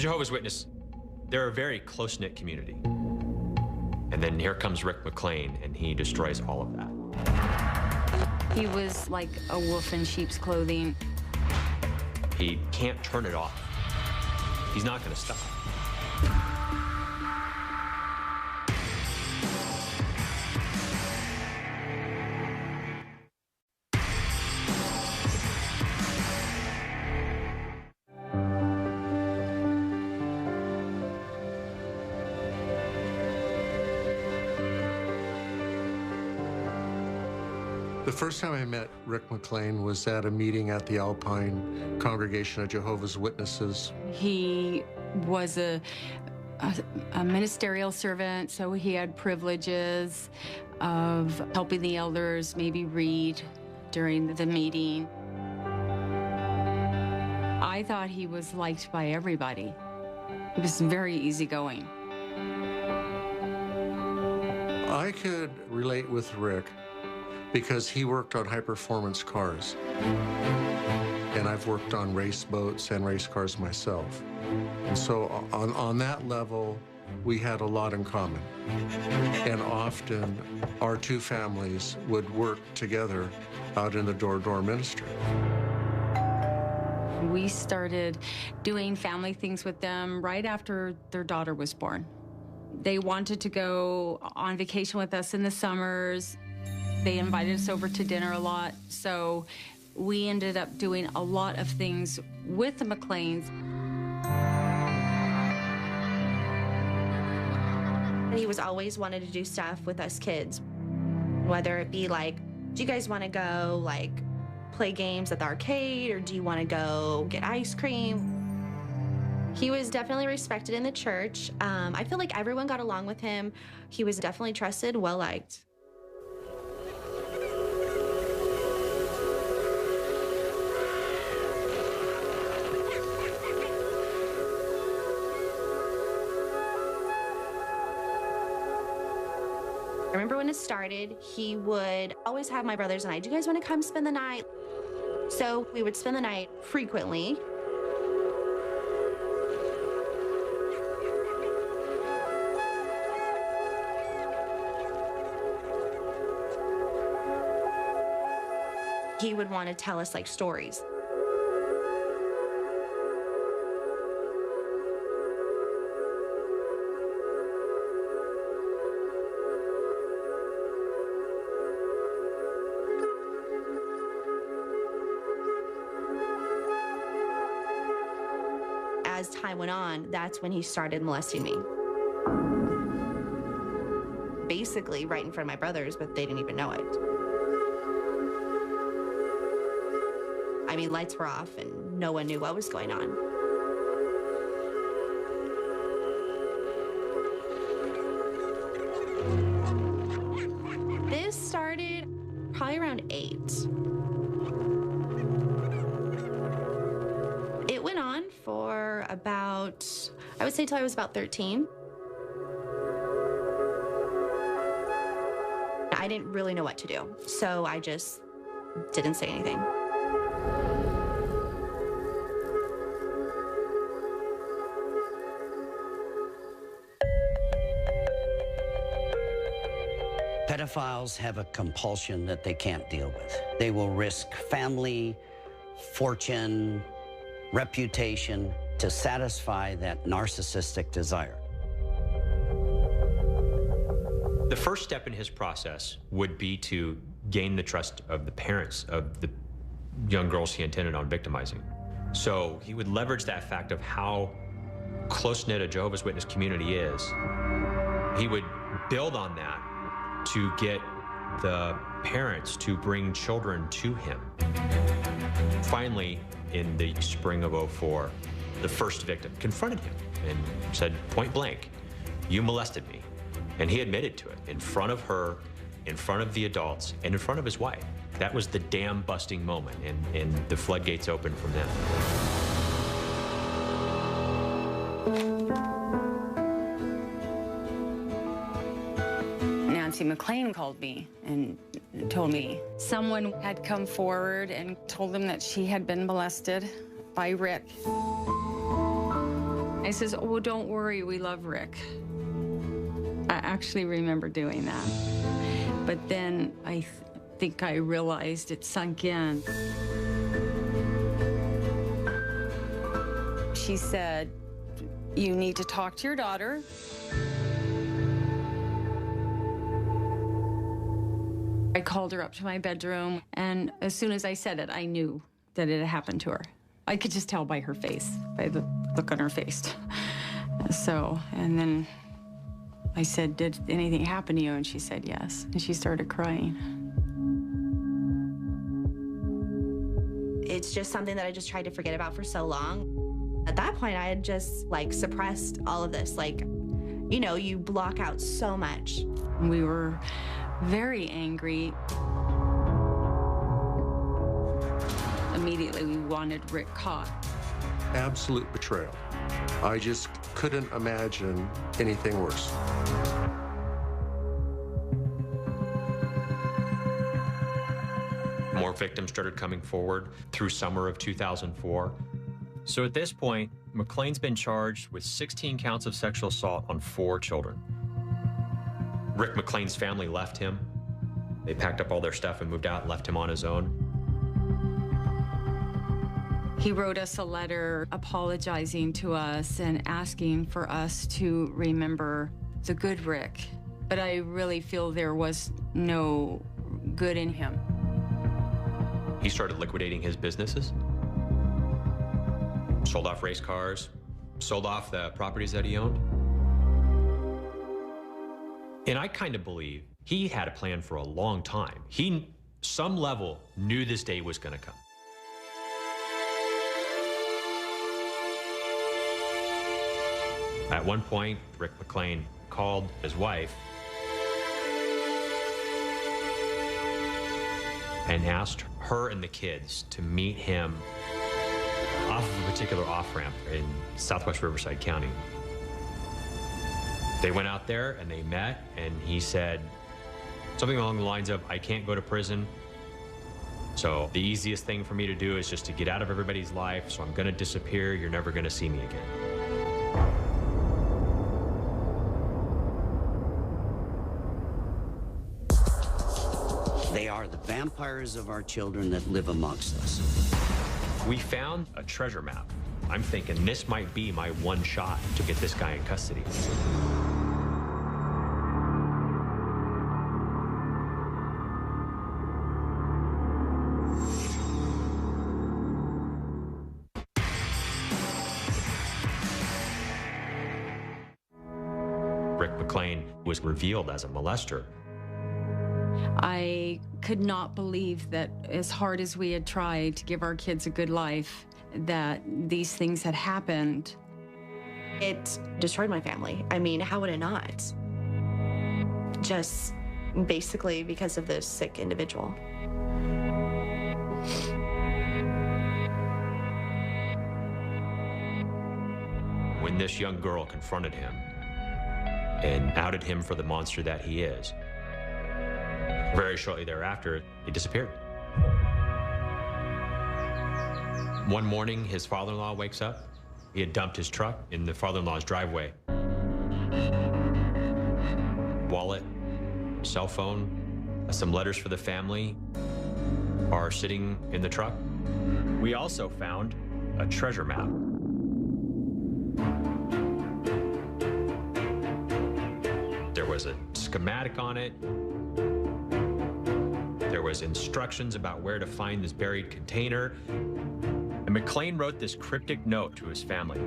Jehovah's Witness, they're a very close-knit community. And then here comes Rick McLean, and he destroys all of that. He was like a wolf in sheep's clothing. He can't turn it off. He's not going to stop. The first time I met Rick McLean was at a meeting at the Alpine Congregation of Jehovah's Witnesses. He was a ministerial servant, so he had privileges of helping the elders maybe read during the meeting. I thought he was liked by everybody. He was very easygoing. I could relate with Rick because he worked on high-performance cars. And I've worked on race boats and race cars myself. And so on that level, we had a lot in common. And often, our two families would work together out in the door-to-door ministry. We started doing family things with them right after their daughter was born. They wanted to go on vacation with us in the summers. They invited us over to dinner a lot, so we ended up doing a lot of things with the McLeans. He was always wanted to do stuff with us kids, whether it be like, do you guys want to go like play games at the arcade, or do you want to go get ice cream? He was definitely respected in the church. I feel like everyone got along with him. He was definitely trusted, well-liked. I remember when it started, he would always have my brothers and I, do you guys want to come spend the night? So we would spend the night frequently. He would want to tell us like stories. As time went on, that's when he started molesting me. Basically right in front of my brothers, but they didn't even know it. I mean, lights were off and no one knew what was going on. This started probably around 8. It went on for about, I would say till I was about 13. I didn't really know what to do, so I just didn't say anything. Pedophiles have a compulsion that they can't deal with. They will risk family, fortune, reputation to satisfy that narcissistic desire. The first step in his process would be to gain the trust of the parents of the young girls he intended on victimizing. So he would leverage that fact of how close-knit a Jehovah's Witness community is. He would build on that to get the parents to bring children to him. Finally, in the spring of '04, the first victim confronted him and said, point blank, "You molested me." And he admitted to it in front of her, in front of the adults, and in front of his wife. That was the dam-busting moment, and the floodgates opened from then. Nancy McLean called me and told me someone had come forward and told them that she had been molested by Rick. I says, oh, don't worry, we love Rick. I actually remember doing that. But then I think I realized it sunk in. She said, you need to talk to your daughter. I called her up to my bedroom, and as soon as I said it, I knew that it had happened to her. I could just tell by her face, by the look on her face. So, and then I said, did anything happen to you? And she said, yes. And she started crying. It's just something that I just tried to forget about for so long. At that point, I had just like suppressed all of this. Like, you know, you block out so much. We were very angry. Immediately, we wanted Rick caught. Absolute betrayal. I just couldn't imagine anything worse. More victims started coming forward through summer of 2004. So at this point, McLean's been charged with 16 counts of sexual assault on 4 children. Rick McLean's family left him. They packed up all their stuff and moved out and left him on his own. He wrote us a letter apologizing to us and asking for us to remember the good Rick. But I really feel there was no good in him. He started liquidating his businesses, sold off race cars, sold off the properties that he owned. And I kind of believe he had a plan for a long time. He, some level, knew this day was going to come. At one point, Rick McLean called his wife and asked her and the kids to meet him off of a particular off-ramp in southwest Riverside County. They went out there and they met, and he said something along the lines of, I can't go to prison, so the easiest thing for me to do is just to get out of everybody's life, so I'm going to disappear. You're never going to see me again. They are the vampires of our children that live amongst us. We found a treasure map. I'm thinking this might be my one shot to get this guy in custody. Rick McLean was revealed as a molester. I could not believe that as hard as we had tried to give our kids a good life, that these things had happened. It destroyed my family. I mean, how would it not? Just basically because of this sick individual. When this young girl confronted him and outed him for the monster that he is, very shortly thereafter, he disappeared. One morning, his father-in-law wakes up. He had dumped his truck in the father-in-law's driveway. Wallet, cell phone, some letters for the family are sitting in the truck. We also found a treasure map. There was a schematic on it. There was instructions about where to find this buried container. And McLean wrote this cryptic note to his family.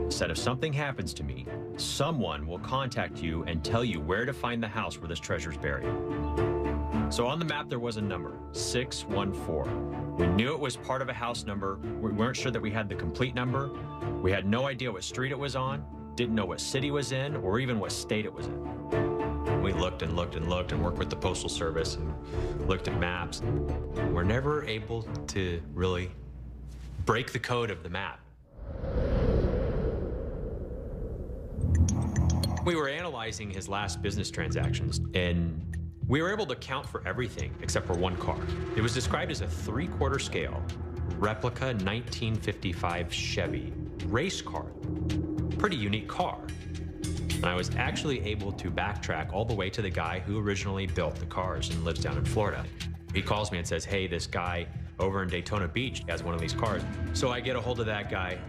He said, if something happens to me, someone will contact you and tell you where to find the house where this treasure's buried. So on the map, there was a number, 614. We knew it was part of a house number. We weren't sure that we had the complete number. We had no idea what street it was on, didn't know what city it was in, or even what state it was in. We looked and looked and looked and worked with the Postal Service and looked at maps. We're never able to really break the code of the map. We were analyzing his last business transactions, and we were able to account for everything except for one car. It was described as a 3/4 scale replica 1955 Chevy race car. pretty unique car. And I was actually able to backtrack all the way to the guy who originally built the cars and lives down in Florida. He calls me and says, hey, this guy over in Daytona Beach has one of these cars. So I get a hold of that guy,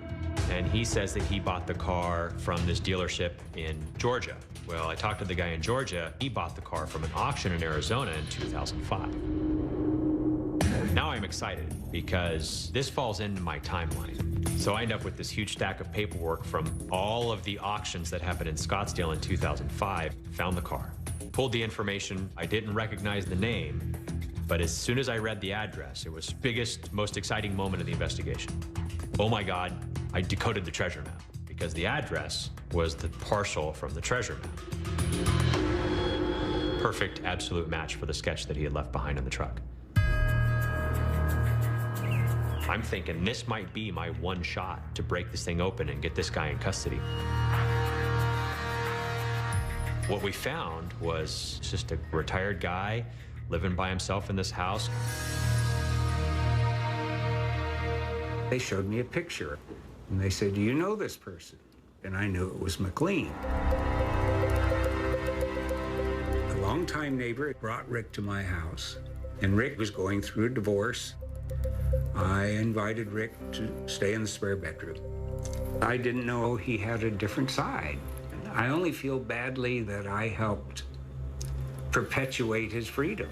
and he says that he bought the car from this dealership in Georgia. Well, I talked to the guy in Georgia. He bought the car from an auction in Arizona in 2005. Now I'm excited because this falls into my timeline. So I end up with this huge stack of paperwork from all of the auctions that happened in Scottsdale in 2005. Found the car, pulled the information. I didn't recognize the name, but as soon as I read the address, it was the biggest, most exciting moment of the investigation. Oh my God, I decoded the treasure map because the address was the parcel from the treasure map. Perfect, absolute match for the sketch that he had left behind in the truck. I'm thinking this might be my one shot to break this thing open and get this guy in custody. What we found was just a retired guy living by himself in this house. They showed me a picture, and they said, do you know this person? And I knew it was Mclean. A longtime neighbor brought Rick to my house, and Rick was going through a divorce. I invited Rick to stay in the spare bedroom. I didn't know he had a different side. I only feel badly that I helped perpetuate his freedom.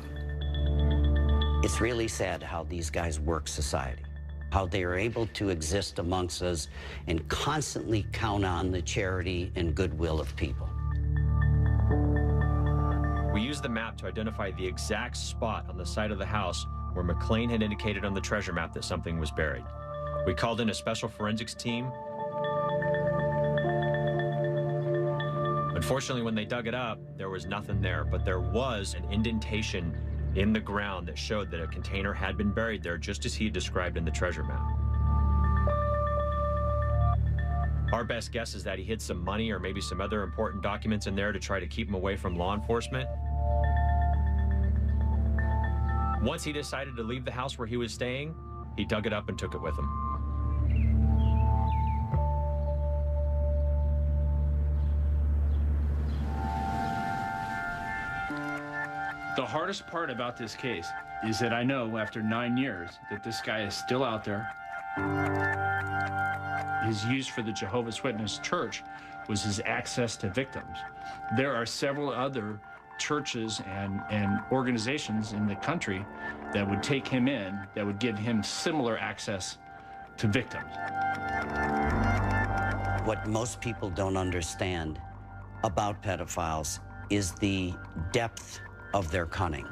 It's really sad how these guys work society, how they are able to exist amongst us and constantly count on the charity and goodwill of people. We used the map to identify the exact spot on the side of the house where Mclean had indicated on the treasure map that something was buried. We called in a special forensics team. Unfortunately, when they dug it up, there was nothing there, but there was an indentation in the ground that showed that a container had been buried there, just as he described in the treasure map. Our best guess is that he hid some money or maybe some other important documents in there to try to keep him away from law enforcement. Once he decided to leave the house where he was staying, he dug it up and took it with him. The hardest part about this case is that I know after 9 years that this guy is still out there. His use for the Jehovah's Witness Church was his access to victims. There are several other churches and organizations in the country that would take him in, that would give him similar access to victims. What most people don't understand about pedophiles is the depth of their cunning.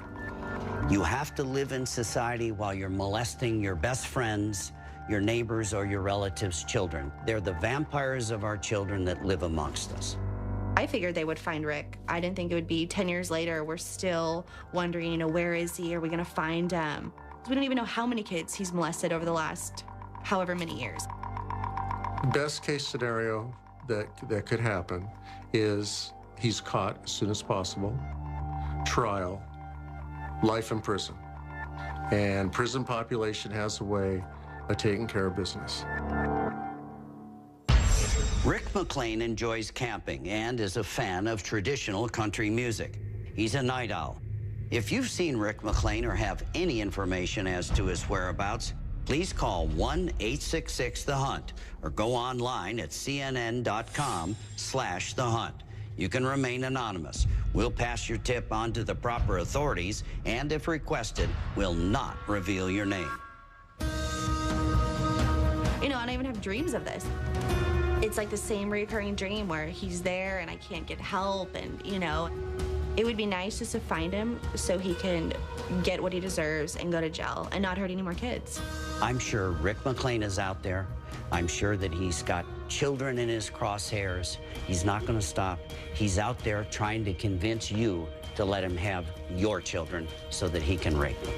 You have to live in society while you're molesting your best friends, your neighbors, or your relatives' children. They're the vampires of our children that live amongst us. I figured they would find Rick. I didn't think it would be 10 years later. We're still wondering, you know, where is he? Are we gonna find him? We don't even know how many kids he's molested over the last however many years. Best case scenario that could happen is he's caught as soon as possible, trial, life in prison. And prison population has a way of taking care of business. Rick Mclean enjoys camping and is a fan of traditional country music. He's a night owl. If you've seen Rick Mclean or have any information as to his whereabouts, please call 1-866-THE-HUNT or go online at cnn.com/thehunt. You can remain anonymous. We'll pass your tip on to the proper authorities, and if requested, we'll not reveal your name. You know, I don't even have dreams of this. It's like the same recurring dream where he's there and I can't get help, and, you know, it would be nice just to find him so he can get what he deserves and go to jail and not hurt any more kids. I'm sure Rick Mclean is out there. I'm sure that he's got children in his crosshairs. He's not going to stop. He's out there trying to convince you to let him have your children so that he can rape them.